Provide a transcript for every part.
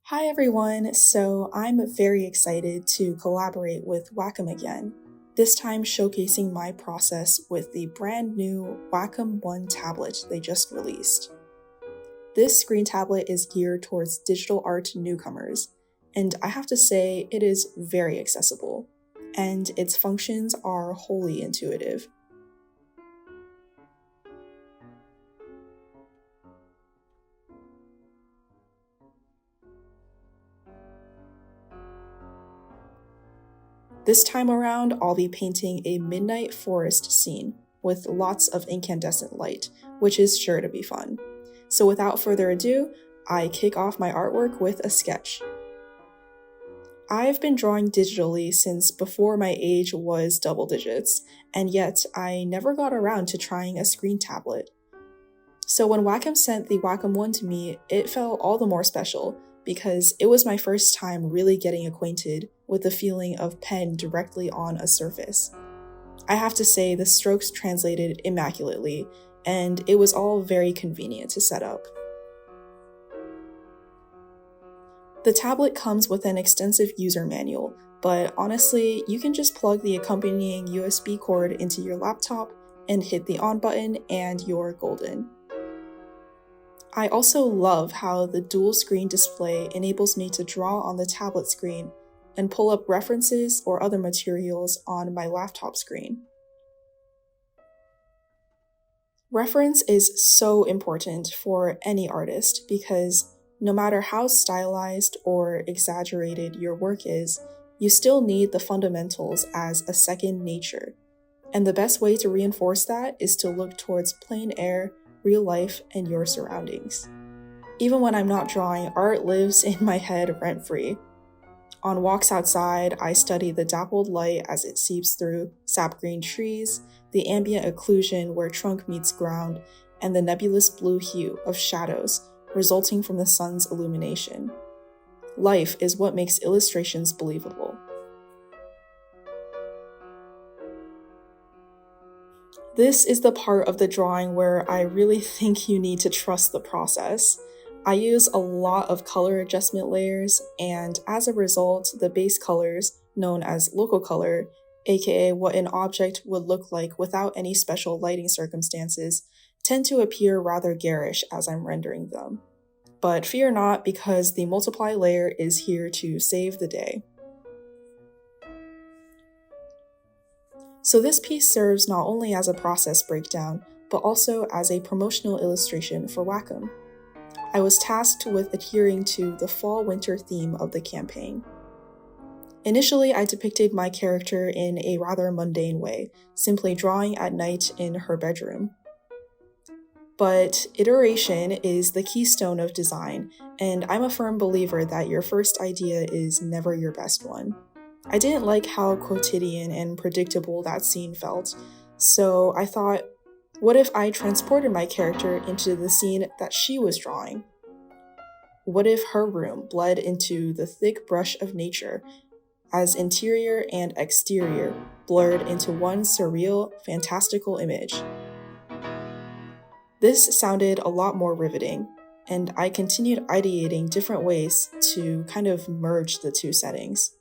Hi everyone, so I'm very excited to collaborate with Wacom again, this time showcasing my process with the brand new Wacom One tablet they just released. This screen tablet is geared towards digital art newcomers, and I have to say it is very accessible, and its functions are wholly intuitive. This time around, I'll be painting a midnight forest scene with lots of incandescent light, which is sure to be fun. So without further ado, I kick off my artwork with a sketch. I've been drawing digitally since before my age was double digits, and yet I never got around to trying a screen tablet. So when Wacom sent the Wacom One to me, it felt all the more special because it was my first time really getting acquainted with the feeling of pen directly on a surface. I have to say the strokes translated immaculately, and it was all very convenient to set up. The tablet comes with an extensive user manual, but honestly, you can just plug the accompanying USB cord into your laptop and hit the on button and you're golden. I also love how the dual screen display enables me to draw on the tablet screen and pull up references or other materials on my laptop screen. Reference is so important for any artist because no matter how stylized or exaggerated your work is, you still need the fundamentals as a second nature. And the best way to reinforce that is to look towards plein air, real life, and your surroundings. Even when I'm not drawing, art lives in my head rent-free. On walks outside, I study the dappled light as it seeps through sap-green trees, the ambient occlusion where trunk meets ground, and the nebulous blue hue of shadows resulting from the sun's illumination. Life is what makes illustrations believable. This is the part of the drawing where I really think you need to trust the process. I use a lot of color adjustment layers, and as a result, the base colors, known as local color, aka what an object would look like without any special lighting circumstances, tend to appear rather garish as I'm rendering them. But fear not, because the multiply layer is here to save the day. So this piece serves not only as a process breakdown, but also as a promotional illustration for Wacom. I was tasked with adhering to the fall-winter theme of the campaign. Initially, I depicted my character in a rather mundane way, simply drawing at night in her bedroom. But iteration is the keystone of design, and I'm a firm believer that your first idea is never your best one. I didn't like how quotidian and predictable that scene felt, so I thought, what if I transported my character into the scene that she was drawing? What if her room bled into the thick brush of nature, as interior and exterior blurred into one surreal, fantastical image? This sounded a lot more riveting, and I continued ideating different ways to kind of merge the two settings.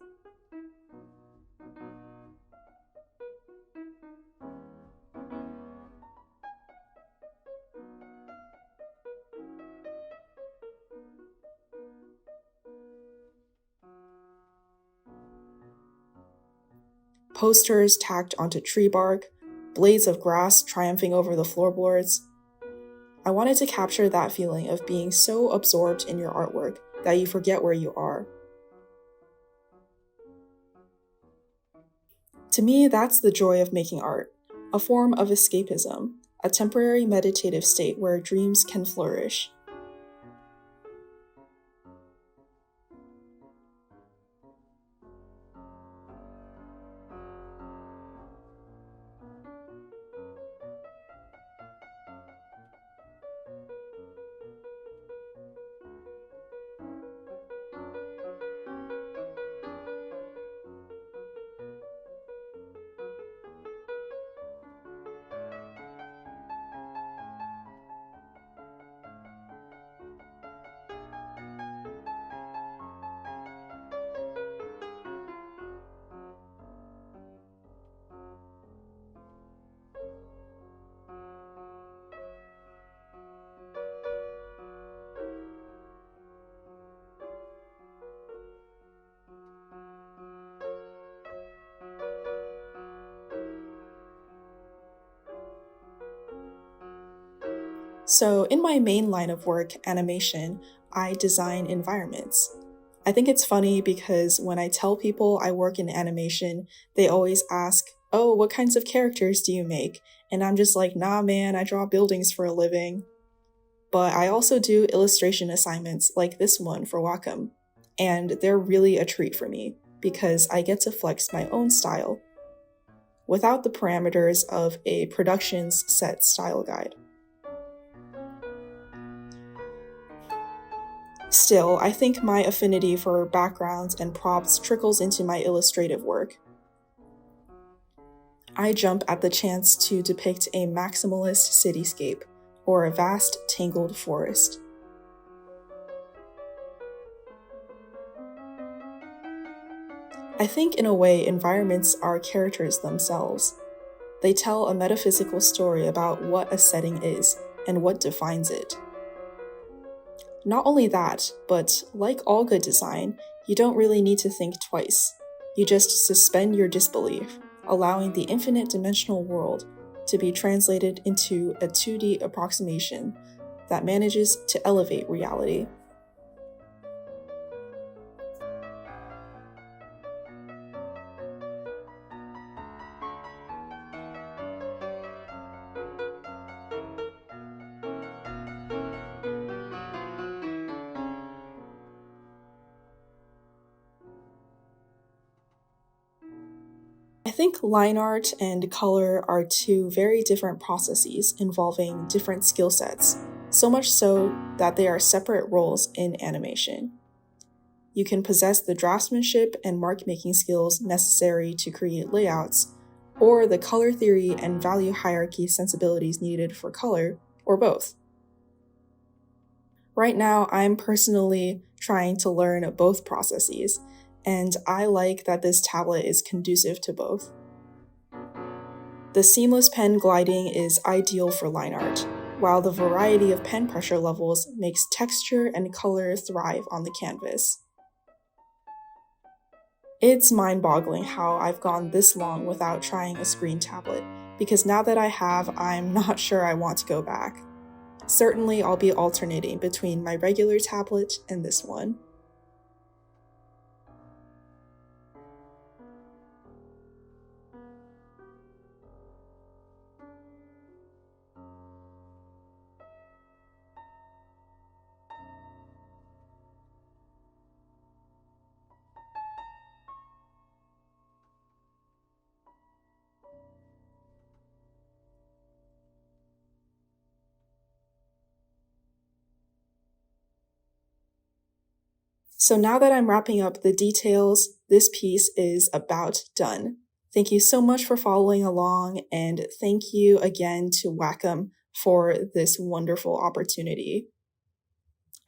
Posters tacked onto tree bark, blades of grass triumphing over the floorboards. I wanted to capture that feeling of being so absorbed in your artwork that you forget where you are. To me, that's the joy of making art, a form of escapism, a temporary meditative state where dreams can flourish. So in my main line of work, animation, I design environments. I think it's funny because when I tell people I work in animation, they always ask, "Oh, what kinds of characters do you make?" And I'm just like, "Nah, man, I draw buildings for a living." But I also do illustration assignments like this one for Wacom, and they're really a treat for me because I get to flex my own style without the parameters of a production's set style guide. Still, I think my affinity for backgrounds and props trickles into my illustrative work. I jump at the chance to depict a maximalist cityscape or a vast, tangled forest. I think in a way environments are characters themselves. They tell a metaphysical story about what a setting is and what defines it. Not only that, but like all good design, you don't really need to think twice. You just suspend your disbelief, allowing the infinite dimensional world to be translated into a 2D approximation that manages to elevate reality. I think line art and color are two very different processes involving different skill sets, so much so that they are separate roles in animation. You can possess the draftsmanship and mark-making skills necessary to create layouts, or the color theory and value hierarchy sensibilities needed for color, or both. Right now, I'm personally trying to learn both processes, and I like that this tablet is conducive to both. The seamless pen gliding is ideal for line art, while the variety of pen pressure levels makes texture and color thrive on the canvas. It's mind-boggling how I've gone this long without trying a screen tablet, because now that I have, I'm not sure I want to go back. Certainly, I'll be alternating between my regular tablet and this one. So now that I'm wrapping up the details, this piece is about done. Thank you so much for following along, and thank you again to Wacom for this wonderful opportunity.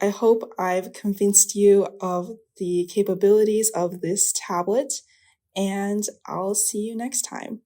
I hope I've convinced you of the capabilities of this tablet, and I'll see you next time.